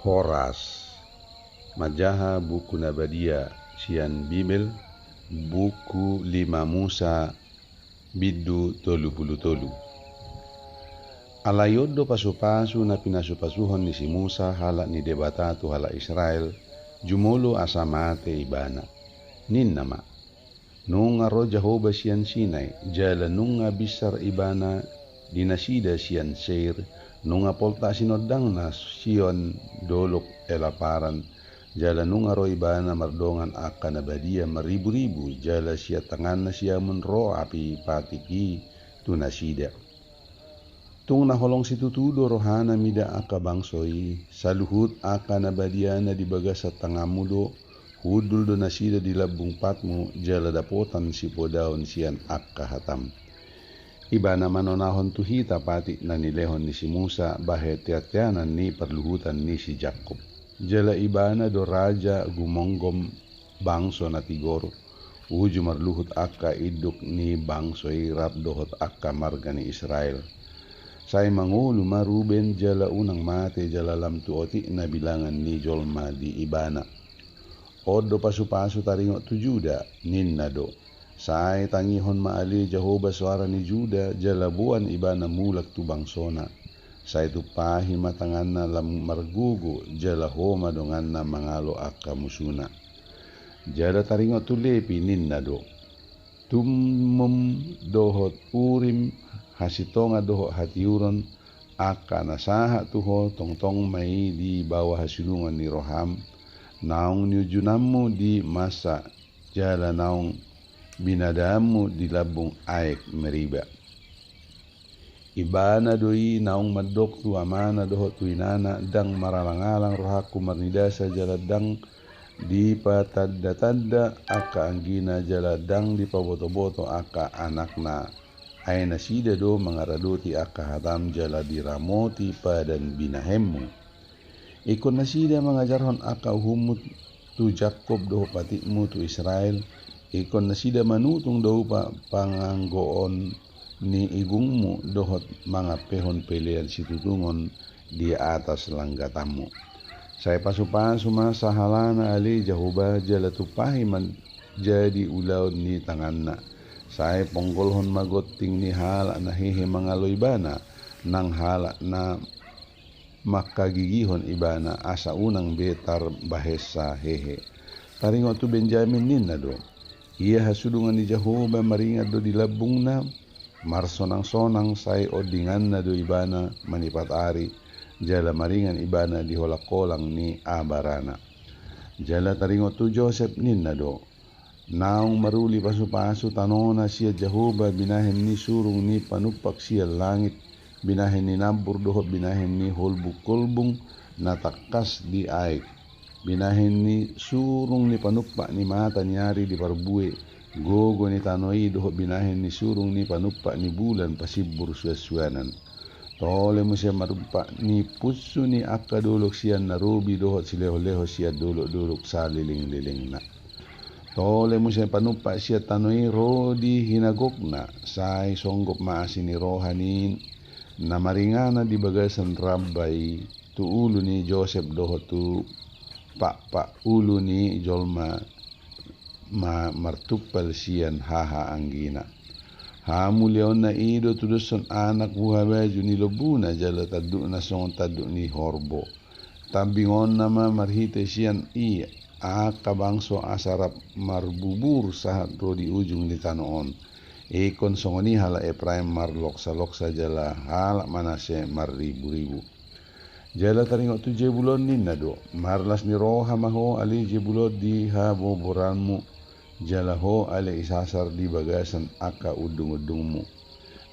Horas, Majaha buku Nabadia, Sian Bibel, buku 5 Musa, Biddu tolu puluh tolu. Alayodo pasu-pasu na pinasupasuhon ni si Musa hala ni debatatu hala Israel, jumolo asamate ibana. Ninnama, nunga ro Jehovah sian Sinai, jala nunga bisar ibana dinasida sian Seir, nunga polta sinodang na Sion dolok elaparan, jala nunga ro ibana mardongan akan abadia maribu-ribu, jala sia tangan na sia menro api patiki tunasida. Tung naholong situtudo rohana mida aka bangsoi, saluhut aka nabadiana di bagas sa tangamudo, hudul do nasida di labung patmu, jala dapotan si podaon sian akka hatam. Ibana manonahon tuhita pati na nilehon ni si Musa, bahe tiatianan ni perluhutan ni si Jakob. Jala ibana do raja gumonggom bangso na tigoro, uju marluhut akka iduk ni bangsoi rap dohot akka marga ni Israel. Say mangulu maruben jala unang mate jala lam tuoti na bilangan ni jolma di ibana. Odo pasu-pasu taringo tu Juda ninna do. Say tangihon maali Jehovah suara ni Juda jala buan ibana mulak tu bangsona. Say tu pahi matangan na lam margugu jala homa dongan na mangalo akka musuna. Jala taringo tu lepi ninna do. Tumum dohot urim hasitonga dohot hatiuron aka nasaha tuho tongtong mai di bawah hasilungan ni roham. Naung niujunammu di masa jala naung binadamu di labung aek meriba. Ibana doi naung madok tu amana dohot tu inana dang maralangalang rohaku marnidasa jala dang di patadda-tadda aka anggina jala dang di paboto-boto aka anakna. Ay nasida do mangaradoti aka hatam jala diramoti padan binahemmu. Ikon nasida mangajarhon aka humut tu Jakob do patikmu tu Israel. Ikon nasida manutung do pa panganggoon ni igungmu dohot mga pehon pelean situtungon di atas langgatamu. Say pasupasu masa halana ali Jehovah jala tupahi man jadi ulaud ni tanganna. Say ponggolhon magoting ni hala na hehe mangaloy bana nang hala na makagigihon ibana asa unang betar bahesa hehe. Taringo tu Benjamin ninna do. Ia hasudungan ni Jehovah maringat do di labung na marsonang-sonang say odingan na do ibana manipat ari jala maringan ibana di holakolang ni abarana. Jala taringo tu Joseph ninna do. Naung maruli pasu-pasu tanona siya Jehovah binahen ni surung ni panupak siya langit. Binahin ni nabur dohot binahin ni holbuk-kolbung natakas di aik. Binahin ni surung ni panukpak ni mata nyari di parbue. Gogo ni tanoi dohot binahin ni surung ni panukpak ni bulan pasibur suas-suanan. Tole mo siya marumpak ni pusu ni akka dolok siya narubi dohot sileho-leho siya dolok-dolok sa liling-liling na. Tole mo siya panukpak siya tanoi rodi hinagok na. Say songgop maasin ni rohanin. Na maringana di bagasan rabay tu ulu ni Joseph dohot tu pak ulu ni jolma martupal siyan haha anggina. Hamulion na ido tuduson anak buhabaju ni lobuna jala taduk na songon taduk ni horbo. Tabingon nama marhite siyan iya aka bangso asarap marbubur sahat rodi ujung di tanoon. Ikon songoni hala Ephraim marloksa-loksa jala hala Manase maribu-ribu. Jala taringo tu Jebulon ninna do. Marlas ni roha maho ali Jebulon di haboboranmu. Jala ho ali isasar di bagasan aka udung-udungmu.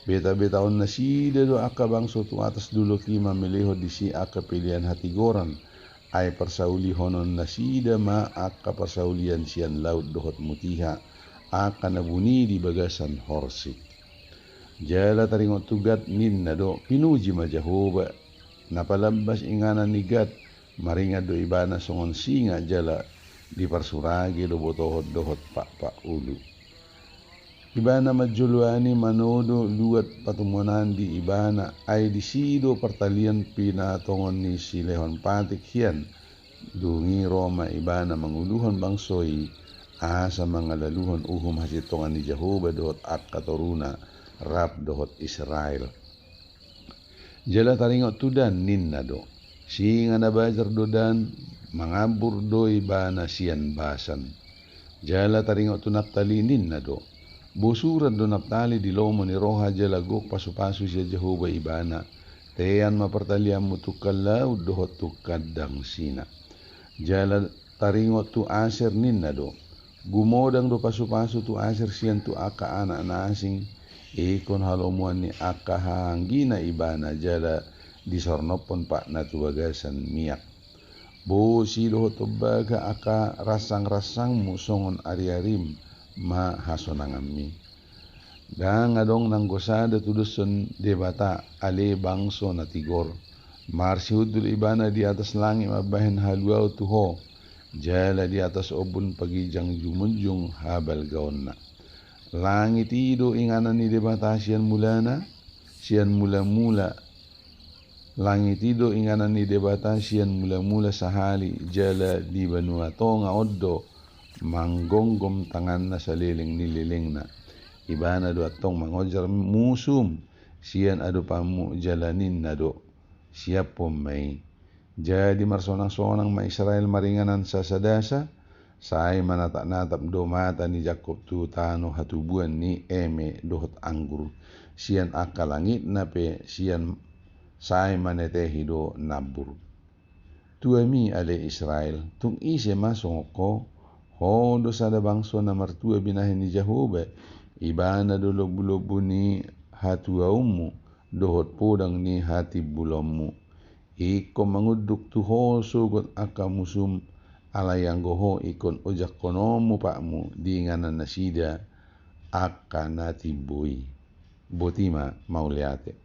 Beta-betaon nasida do aka bangso tu atas dulu kima meleho di si aka pilihan hati goran. Ay persauli honon nasida ma aka persaulian sian laut dohot mutiha. Akan nabuni di bagasan horsik. Jala taringo tugat ninna do pinuji ma Jehovah. Napalabas ingana ni Gad maringa do ibana songon singa jala di persuragi do botohot dohot pak ulu. ibana majuluani manodo luat patumuanan di ibana ay disido pertalian pinatongon ni si Lehon Patik hian dungi Roma ibana manguluhan bangsoi asa mga laluhan uhum hasitongan ni Jehovah dohot at katoruna rap dohot Israel. Jala taringot tudan ninna do singa na bajar dodan mangabur do ibana sian basan. Jala taringot tu Naftali ninna do busuran do Naftali di lomo ni roha jala gok pasu-pasu siya Jehovah ibana tean mapertalian mutukal laud dohot tukadang sina. Jala taringot tu Aser ninna do gumodang do pasu-pasu tu Aser sian tu aka anak na asing ikon halomuan ni aka hanggina ibana jala disornopon pak na tuwagasan miyak. Bo si dohot tobaga aka rasang-rasang musongon ari-arim ma hasonangami. Dan ngadong nang gosada tuduson debata ale bangso na tigor. Marsi hudul ibana di atas langit mabahin haluaw tuho. Jala di atas obun pagijang jumunjung habal gaon na. Langit ido inganan ni debata sian mulana, sian mula-mula. Langit ido inganan ni debata sian mula-mula sahali jala di banua tonga oddo manggonggom tangan na sa liling nililing na. Ibana do atong mangojar musum sian ado pamu jalanin na do siap pomay. Jadi marsonang-sonang ma Israel maringanan sa sadasa say manatap-natap do mata ni Jakob tu tano hatubuan ni eme dohot anggur sian akalangit na pe sian say manetehi do nabur. Tuami ale Israel tung ise masongko hondo sada bangso na martua binahin ni Jehovah ibana do lobu-lobu ni hatuaumu dohot podang ni hati bulomu iko manguduk tuho sugot aka musum alayang goho ikon ojak konomu pakmu di nganan nasida aka natibui botima mauliate.